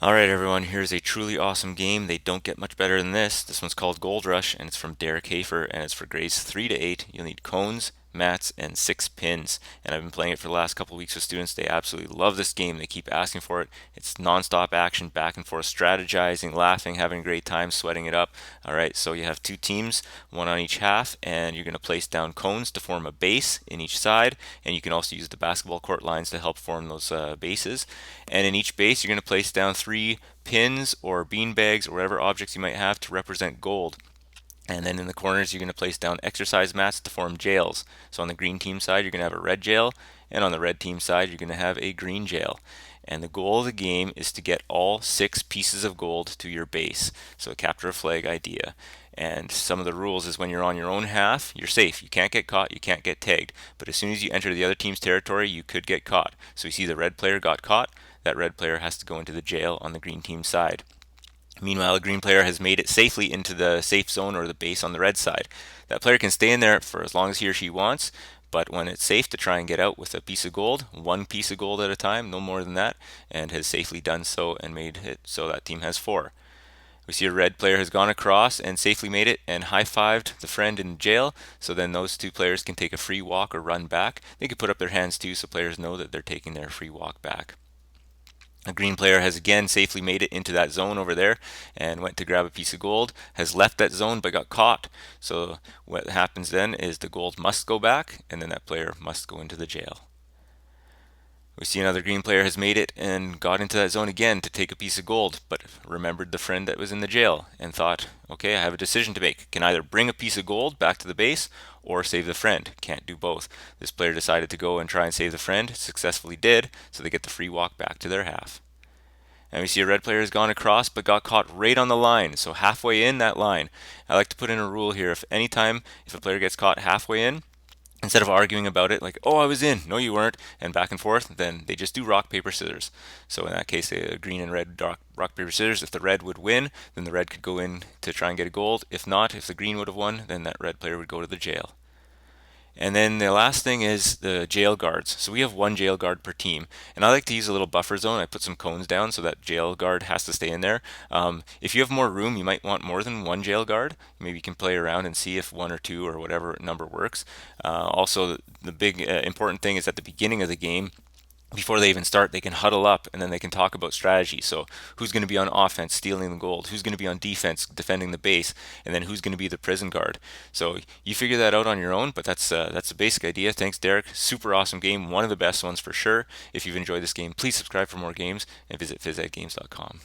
Alright everyone, here's a truly awesome game. They don't get much better than this. This one's called Gold Rush and it's from Deric Hafer and it's for grades 3 to 8. You'll need cones, mats, and 6 pins. And I've been playing it for the last couple of weeks with students. They absolutely love this game. They keep asking for it. It's non-stop action, back and forth, strategizing, laughing, having a great time, sweating it up. Alright, so you have two teams, one on each half, and you're going to place down cones to form a base in each side. And you can also use the basketball court lines to help form those bases. And in each base, you're going to place down 3 pins or bean bags or whatever objects you might have to represent gold. And then in the corners, you're going to place down exercise mats to form jails. So on the green team side, you're going to have a red jail, and on the red team side, you're going to have a green jail. And the goal of the game is to get all 6 pieces of gold to your base. So a capture a flag idea. And some of the rules is when you're on your own half, you're safe. You can't get caught, you can't get tagged. But as soon as you enter the other team's territory, you could get caught. So you see the red player got caught, that red player has to go into the jail on the green team side. Meanwhile, a green player has made it safely into the safe zone or the base on the red side. That player can stay in there for as long as he or she wants, but when it's safe to try and get out with a piece of gold, 1 piece of gold at a time, no more than that, and has safely done so and made it so that team has 4. We see a red player has gone across and safely made it and high-fived the friend in jail, so then those two players can take a free walk or run back. They can put up their hands too so players know that they're taking their free walk back. A green player has again safely made it into that zone over there and went to grab a piece of gold, has left that zone but got caught. So what happens then is the gold must go back and then that player must go into the jail. We see another green player has made it and got into that zone again to take a piece of gold, but remembered the friend that was in the jail and thought, okay, I have a decision to make. Can either bring a piece of gold back to the base or save the friend. Can't do both. This player decided to go and try and save the friend, successfully did, so they get the free walk back to their half. And we see a red player has gone across but got caught right on the line, so halfway in that line. I like to put in a rule here. If a player gets caught halfway in, instead of arguing about it like, oh, I was in, no, you weren't, and back and forth, then they just do rock, paper, scissors. So in that case, green and red rock, paper, scissors. If the red would win, then the red could go in to try and get a gold. If not, if the green would have won, then that red player would go to the jail. And then the last thing is the jail guards. So we have 1 jail guard per team. And I like to use a little buffer zone. I put some cones down so that jail guard has to stay in there. If you have more room, you might want more than 1 jail guard. Maybe you can play around and see if 1 or 2 or whatever number works. Also, the big important thing is at the beginning of the game, before they even start, they can huddle up and then they can talk about strategy. So, who's going to be on offense, stealing the gold? Who's going to be on defense, defending the base? And then who's going to be the prison guard? So, you figure that out on your own, but that's the basic idea. Thanks, Deric. Super awesome game. One of the best ones for sure. If you've enjoyed this game, please subscribe for more games and visit PhysEdGames.com.